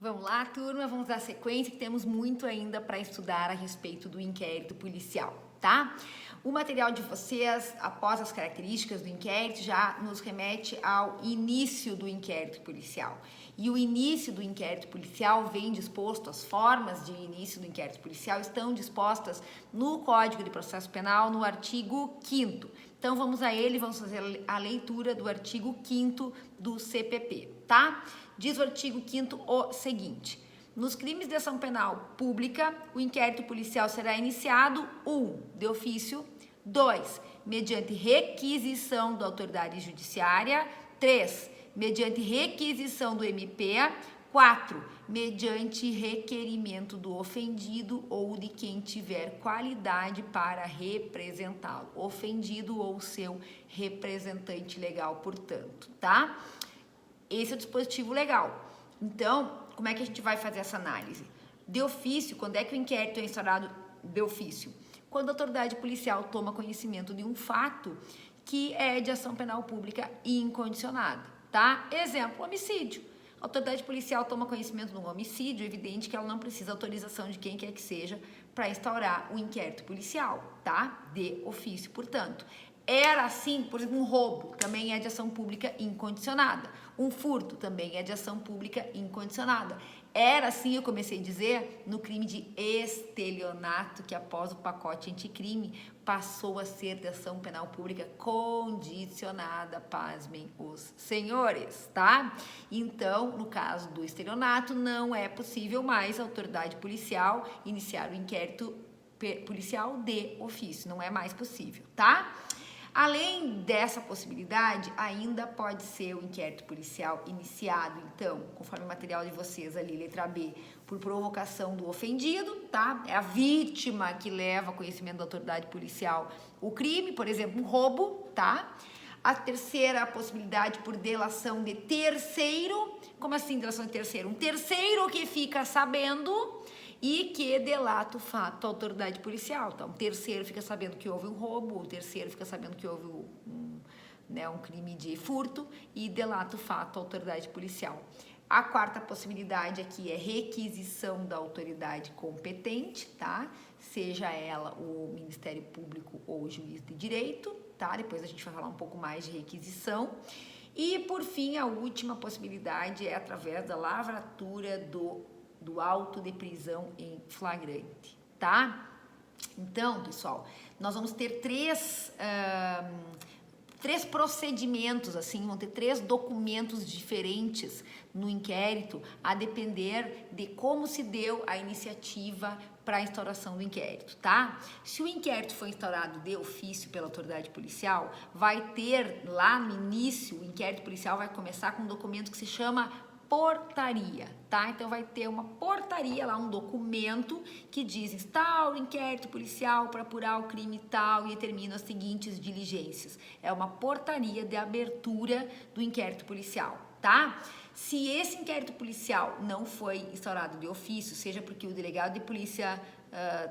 Vamos lá, turma, vamos dar sequência que temos muito ainda para estudar a respeito do inquérito policial, tá? O material de vocês, após as características do inquérito, já nos remete ao início do inquérito policial. E o início do inquérito policial vem disposto, as formas de início do inquérito policial estão dispostas no Código de Processo Penal, no artigo 5º. Então vamos a ele, vamos fazer a leitura do artigo 5º do CPP, tá? Diz o artigo 5º o seguinte: nos crimes de ação penal pública, o inquérito policial será iniciado 1. De ofício, 2. Mediante requisição da autoridade judiciária, 3. Mediante requisição do MP, 4. Mediante requerimento do ofendido ou de quem tiver qualidade para representá-lo, ofendido ou seu representante legal, portanto, tá? Esse é o dispositivo legal. Então, como é que a gente vai fazer essa análise? De ofício, quando é que o inquérito é instaurado de ofício? Quando a autoridade policial toma conhecimento de um fato que é de ação penal pública incondicionada, tá? Exemplo, homicídio. A autoridade policial toma conhecimento de um homicídio, é evidente que ela não precisa autorização de quem quer que seja para instaurar o inquérito policial, tá? De ofício, portanto. Era assim, por exemplo, um roubo também é de ação pública incondicionada. Um furto também é de ação pública incondicionada. Era assim, eu comecei a dizer, no crime de estelionato, que após o pacote anticrime passou a ser de ação penal pública condicionada, pasmem os senhores, tá? Então, no caso do estelionato, não é possível mais a autoridade policial iniciar o inquérito policial de ofício, não é mais possível, tá? Além dessa possibilidade, ainda pode ser o inquérito policial iniciado, então, conforme o material de vocês ali, letra B, por provocação do ofendido, tá? É a vítima que leva a conhecimento da autoridade policial o crime, por exemplo, um roubo, tá? A terceira possibilidade por delação de terceiro. Como assim delação de terceiro? Um terceiro que fica sabendo e que delata o fato à autoridade policial. Então, o terceiro fica sabendo que houve um roubo, o terceiro fica sabendo que houve um crime de furto e delata o fato à autoridade policial. A quarta possibilidade aqui é requisição da autoridade competente, tá? Seja ela o Ministério Público ou o juiz de direito, tá? Depois a gente vai falar um pouco mais de requisição. E, por fim, a última possibilidade é através da lavratura do auto de prisão em flagrante, tá? Então, pessoal, nós vamos ter três procedimentos, assim, vão ter 3 documentos diferentes no inquérito, a depender de como se deu a iniciativa para a instauração do inquérito, tá? Se o inquérito foi instaurado de ofício pela autoridade policial, vai ter lá no início, o inquérito policial vai começar com um documento que se chama portaria, tá? Então vai ter uma portaria lá, um documento que diz instaura o inquérito policial para apurar o crime tal e determina as seguintes diligências. É uma portaria de abertura do inquérito policial, tá? Se esse inquérito policial não foi instaurado de ofício, seja porque o delegado de polícia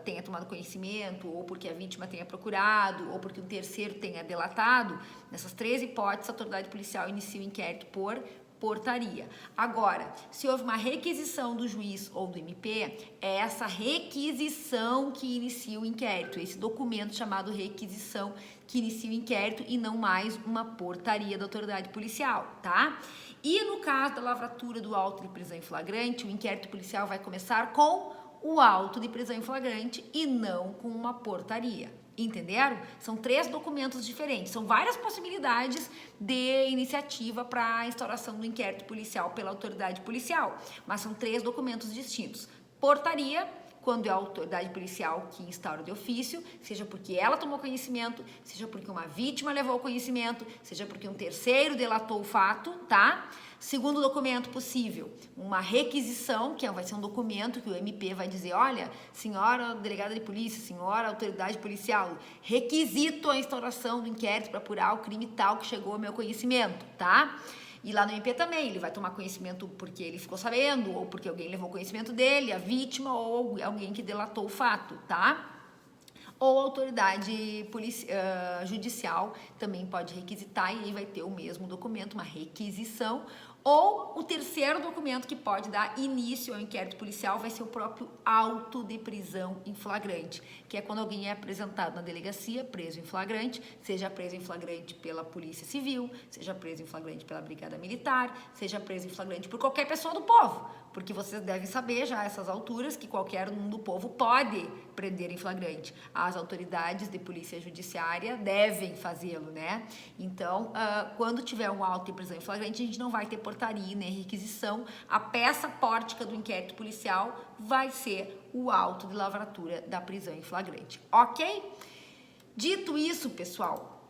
tenha tomado conhecimento, ou porque a vítima tenha procurado, ou porque um terceiro tenha delatado, nessas 3 hipóteses a autoridade policial inicia o inquérito por portaria. Agora, se houve uma requisição do juiz ou do MP, é essa requisição que inicia o inquérito, esse documento chamado requisição que inicia o inquérito e não mais uma portaria da autoridade policial, tá? E no caso da lavratura do auto de prisão em flagrante, o inquérito policial vai começar com o auto de prisão em flagrante e não com uma portaria. Entenderam? São 3 documentos diferentes, são várias possibilidades de iniciativa para a instauração do inquérito policial pela autoridade policial, mas são 3 documentos distintos. Portaria, quando é a autoridade policial que instaura de ofício, seja porque ela tomou conhecimento, seja porque uma vítima levou o conhecimento, seja porque um terceiro delatou o fato, tá? Segundo documento possível, uma requisição, que vai ser um documento que o MP vai dizer, olha, senhora delegada de polícia, senhora autoridade policial, requisito a instauração do inquérito para apurar o crime tal que chegou ao meu conhecimento, tá? E lá no MP também, ele vai tomar conhecimento porque ele ficou sabendo, ou porque alguém levou conhecimento dele, a vítima, ou alguém que delatou o fato, tá? Ou a autoridade judicial também pode requisitar e aí vai ter o mesmo documento, uma requisição, Ou o terceiro documento que pode dar início ao inquérito policial vai ser o próprio auto de prisão em flagrante, que é quando alguém é apresentado na delegacia, preso em flagrante, seja preso em flagrante pela Polícia Civil, seja preso em flagrante pela Brigada Militar, seja preso em flagrante por qualquer pessoa do povo, porque vocês devem saber já a essas alturas que qualquer um do povo pode prender em flagrante. As autoridades de polícia judiciária devem fazê-lo, né? Então, quando tiver um auto de prisão em flagrante, a gente não vai ter portaria nem requisição. A peça pórtica do inquérito policial vai ser o auto de lavratura da prisão em flagrante, ok? Dito isso, pessoal,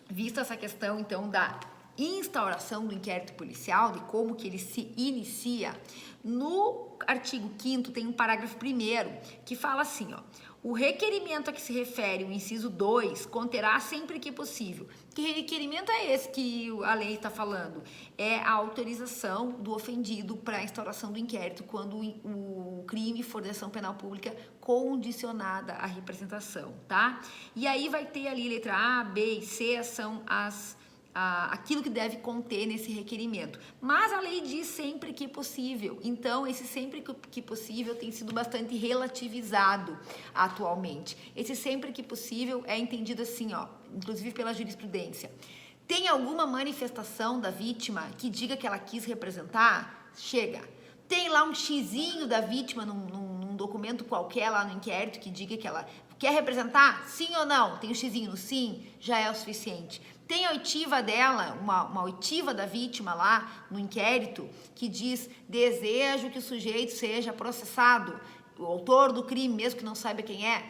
vista essa questão, então, da instauração do inquérito policial, de como que ele se inicia, no artigo 5º tem um parágrafo 1º que fala assim, ó: o requerimento a que se refere o inciso 2 conterá sempre que possível. Que requerimento é esse que a lei está falando? É a autorização do ofendido para a instauração do inquérito quando o crime for de ação penal pública condicionada à representação, tá? E aí vai ter ali letra A, B e C são aquilo que deve conter nesse requerimento. Mas a lei diz sempre que possível. Então, esse sempre que possível tem sido bastante relativizado atualmente. Esse sempre que possível é entendido assim, ó, inclusive pela jurisprudência. Tem alguma manifestação da vítima que diga que ela quis representar? Chega. Tem lá um xizinho da vítima num documento qualquer lá no inquérito que diga que ela quer representar? Sim ou não? Tem um xizinho no sim? Já é o suficiente. Tem a oitiva dela, uma oitiva da vítima lá no inquérito que diz: desejo que o sujeito seja processado, o autor do crime, mesmo que não saiba quem é,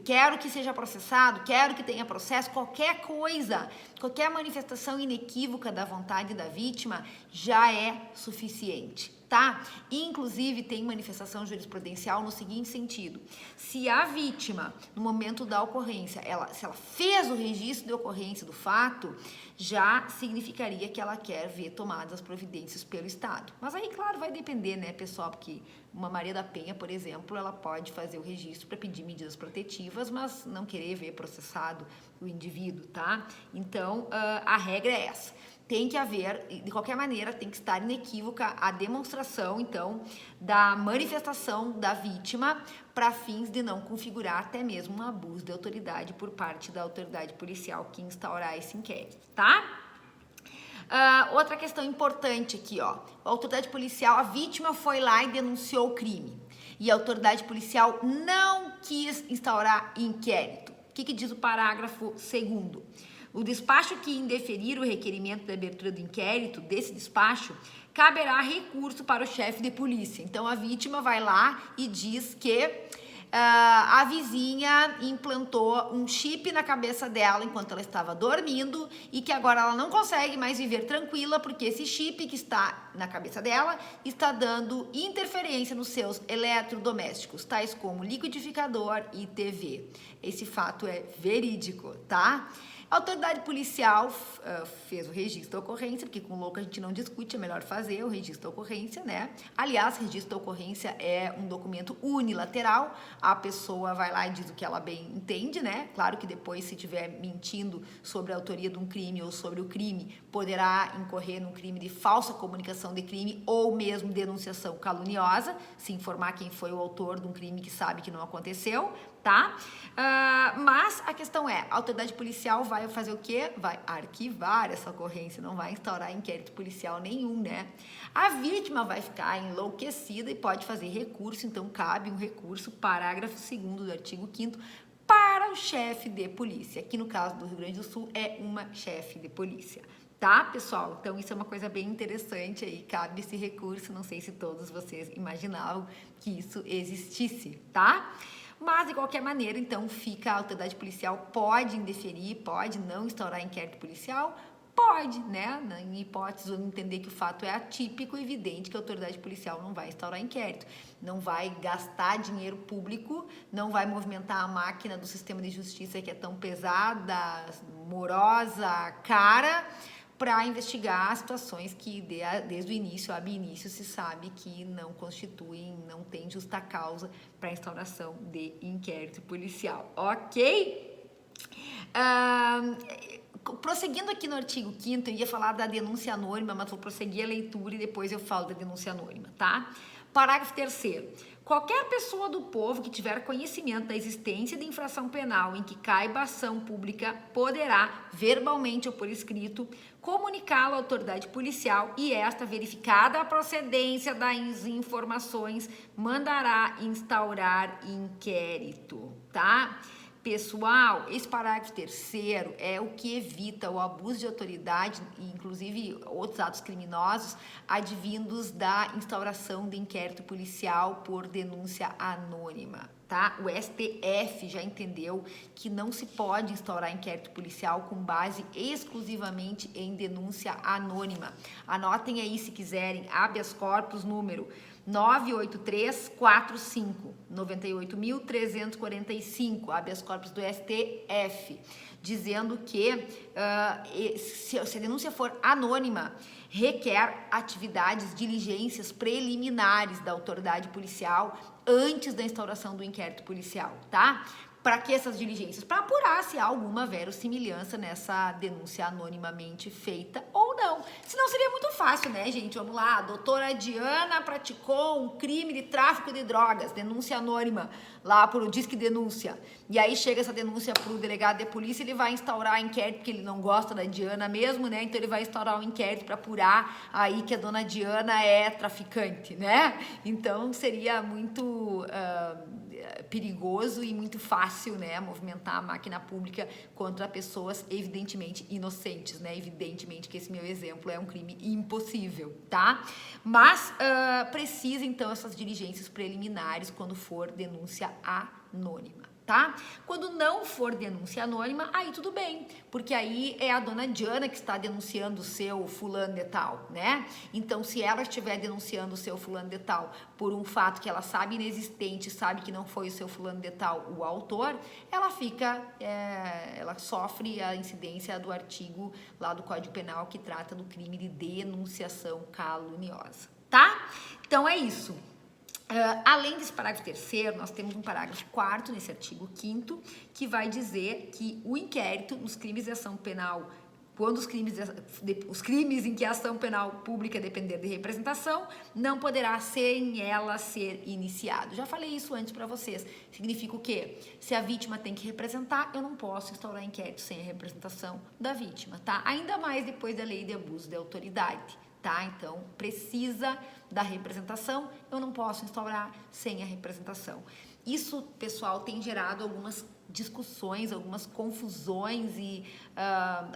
quero que seja processado, quero que tenha processo, qualquer coisa, qualquer manifestação inequívoca da vontade da vítima já é suficiente, tá? Inclusive tem manifestação jurisprudencial no seguinte sentido: se a vítima, no momento da ocorrência, se ela fez o registro de ocorrência do fato, já significaria que ela quer ver tomadas as providências pelo Estado. Mas aí, claro, vai depender, né, pessoal, porque uma Maria da Penha, por exemplo, ela pode fazer o registro para pedir medidas protetivas, mas não querer ver processado o indivíduo, tá? Então, a regra é essa. Tem que haver, de qualquer maneira, tem que estar inequívoca a demonstração, então, da manifestação da vítima para fins de não configurar até mesmo um abuso de autoridade por parte da autoridade policial que instaurar esse inquérito, tá? Outra questão importante aqui, ó. A autoridade policial, a vítima foi lá e denunciou o crime. E a autoridade policial não quis instaurar inquérito. O que diz o parágrafo 2º? O despacho que indeferir o requerimento de abertura do inquérito, desse despacho, caberá recurso para o chefe de polícia. Então, a vítima vai lá e diz que a vizinha implantou um chip na cabeça dela enquanto ela estava dormindo e que agora ela não consegue mais viver tranquila porque esse chip que está na cabeça dela está dando interferência nos seus eletrodomésticos, tais como liquidificador e TV. Esse fato é verídico, tá? A autoridade policial fez o registro da ocorrência, porque com louco a gente não discute, é melhor fazer o registro da ocorrência, né? Aliás, registro da ocorrência é um documento unilateral, a pessoa vai lá e diz o que ela bem entende, né? Claro que depois, se estiver mentindo sobre a autoria de um crime ou sobre o crime, poderá incorrer num crime de falsa comunicação de crime ou mesmo denunciação caluniosa, se informar quem foi o autor de um crime que sabe que não aconteceu, tá? Mas a questão é, a autoridade policial vai fazer o quê? Vai arquivar essa ocorrência, não vai instaurar inquérito policial nenhum, né? A vítima vai ficar enlouquecida e pode fazer recurso, então cabe um recurso, parágrafo 2º do artigo 5º, para o chefe de polícia. Aqui no caso do Rio Grande do Sul é uma chefe de polícia. Tá, pessoal? Então, isso é uma coisa bem interessante aí, cabe esse recurso, não sei se todos vocês imaginavam que isso existisse, tá? Mas, de qualquer maneira, então, fica a autoridade policial pode indeferir, pode não instaurar inquérito policial, pode, né? Em hipótese ou entender que o fato é atípico, evidente que a autoridade policial não vai instaurar inquérito, não vai gastar dinheiro público, não vai movimentar a máquina do sistema de justiça que é tão pesada, morosa, cara, para investigar situações que desde o início, ab início, se sabe que não constituem, não tem justa causa para a instauração de inquérito policial, ok? prosseguindo aqui no artigo 5º, eu ia falar da denúncia anônima, mas vou prosseguir a leitura e depois eu falo da denúncia anônima, tá? Parágrafo 3º. Qualquer pessoa do povo que tiver conhecimento da existência de infração penal em que caiba ação pública poderá, verbalmente ou por escrito, comunicá-lo à autoridade policial e esta, verificada a procedência das informações, mandará instaurar inquérito, tá? Pessoal, esse parágrafo 3º é o que evita o abuso de autoridade e, inclusive, outros atos criminosos advindos da instauração de inquérito policial por denúncia anônima, tá? O STF já entendeu que não se pode instaurar inquérito policial com base exclusivamente em denúncia anônima. Anotem aí, se quiserem, habeas corpus número 98345, 98.345, habeas corpus do STF, dizendo que se a denúncia for anônima, requer atividades, diligências preliminares da autoridade policial antes da instauração do inquérito policial, tá? Para que essas diligências? Para apurar se há alguma verossimilhança nessa denúncia anonimamente feita ou não. Senão seria muito fácil, né, gente? Vamos lá, a doutora Diana praticou um crime de tráfico de drogas, denúncia anônima, lá por Disque Denúncia. E aí chega essa denúncia para o delegado de polícia, ele vai instaurar inquérito, porque ele não gosta da Diana mesmo, né? Então ele vai instaurar um inquérito para apurar aí que a dona Diana é traficante, né? Então seria muito perigoso e muito fácil, né, movimentar a máquina pública contra pessoas evidentemente inocentes, né? Evidentemente que esse meu exemplo é um crime impossível, tá? Mas precisa então essas diligências preliminares quando for denúncia anônima, tá? Quando não for denúncia anônima, aí tudo bem, porque aí é a dona Diana que está denunciando o seu fulano de tal, né? Então, se ela estiver denunciando o seu fulano de tal por um fato que ela sabe inexistente, sabe que não foi o seu fulano de tal o autor, ela fica, ela sofre a incidência do artigo lá do Código Penal que trata do crime de denunciação caluniosa, tá? Então, é isso. Além desse parágrafo 3º, nós temos um parágrafo 4º nesse artigo 5º, que vai dizer que o inquérito nos crimes de ação penal, quando os crimes em que a ação penal pública depender de representação, não poderá sem ela ser iniciado. Já falei isso antes para vocês. Significa o quê? Se a vítima tem que representar, eu não posso instaurar inquérito sem a representação da vítima, tá? Ainda mais depois da lei de abuso de autoridade. Tá? Então, precisa da representação, eu não posso instaurar sem a representação. Isso, pessoal, tem gerado algumas discussões, algumas confusões e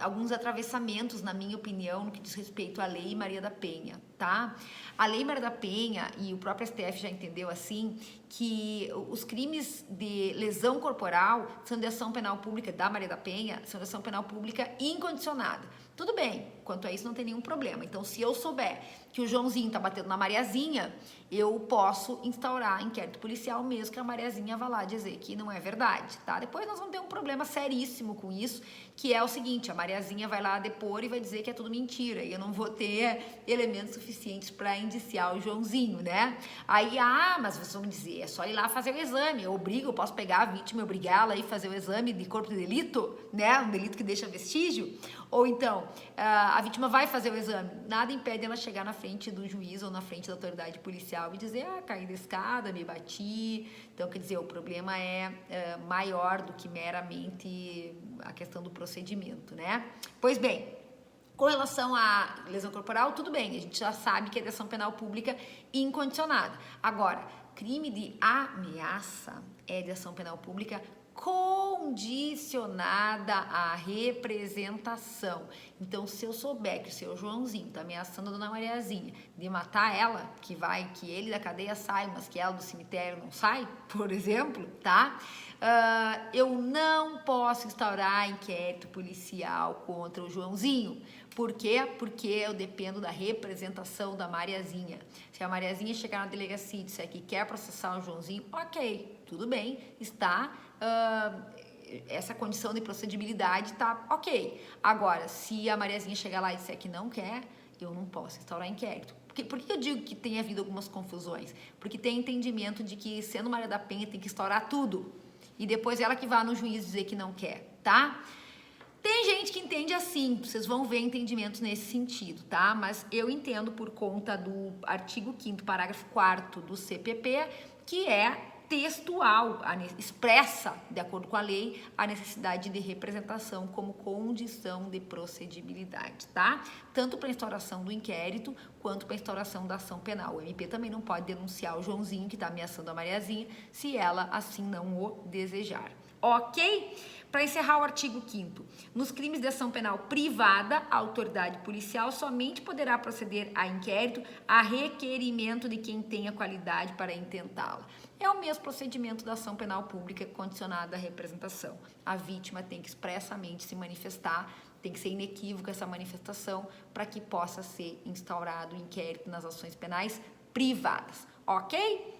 alguns atravessamentos, na minha opinião, no que diz respeito à Lei Maria da Penha, tá? A Lei Maria da Penha, e o próprio STF já entendeu assim, que os crimes de lesão corporal são de ação penal pública da Maria da Penha, são de ação penal pública incondicionada. Tudo bem, quanto a isso não tem nenhum problema. Então, se eu souber que o Joãozinho tá batendo na Mariazinha, eu posso instaurar inquérito policial mesmo que a Mariazinha vá lá dizer que não é verdade, tá? Depois nós vamos ter um problema seríssimo com isso, que é o seguinte, a Mariazinha vai lá depor e vai dizer que é tudo mentira, e eu não vou ter elementos suficientes para indiciar o Joãozinho, né? Aí, mas vocês vão me dizer, é só ir lá fazer o exame, eu posso pegar a vítima e obrigá-la a ir fazer o exame de corpo de delito, né? Um delito que deixa vestígio. Ou então, a vítima vai fazer o exame, nada impede ela chegar na frente do juiz ou na frente da autoridade policial e dizer, caí da escada, me bati. Então, quer dizer, o problema é maior do que meramente a questão do procedimento, né? Pois bem, com relação à lesão corporal, tudo bem, a gente já sabe que é de ação penal pública incondicionada. Agora, crime de ameaça é de ação penal pública condicionada à representação. Então, se eu souber que o seu Joãozinho está ameaçando a dona Mariazinha de matar ela, que ele da cadeia sai, mas que ela do cemitério não sai, por exemplo, tá? Eu não posso instaurar inquérito policial contra o Joãozinho. Por quê? Porque eu dependo da representação da Mariazinha. Se a Mariazinha chegar na delegacia e disser que quer processar o Joãozinho, ok, tudo bem, está... essa condição de procedibilidade tá ok. Agora, se a Mariazinha chegar lá e disser que não quer, eu não posso instaurar inquérito. Por que eu digo que tem havido algumas confusões? Porque tem entendimento de que, sendo Maria da Penha, tem que instaurar tudo. E depois ela que vá no juiz dizer que não quer, tá? Tem gente que entende assim, vocês vão ver entendimentos nesse sentido, tá? Mas eu entendo por conta do artigo 5º, parágrafo 4º do CPP, que é textual, expressa, de acordo com a lei, a necessidade de representação como condição de procedibilidade, tá? Tanto para a instauração do inquérito, quanto para a instauração da ação penal. O MP também não pode denunciar o Joãozinho, que está ameaçando a Mariazinha, se ela assim não o desejar. Ok? Para encerrar o artigo 5º, nos crimes de ação penal privada, a autoridade policial somente poderá proceder a inquérito a requerimento de quem tenha qualidade para intentá-la. É o mesmo procedimento da ação penal pública condicionada à representação. A vítima tem que expressamente se manifestar, tem que ser inequívoca essa manifestação para que possa ser instaurado o inquérito nas ações penais privadas. Ok?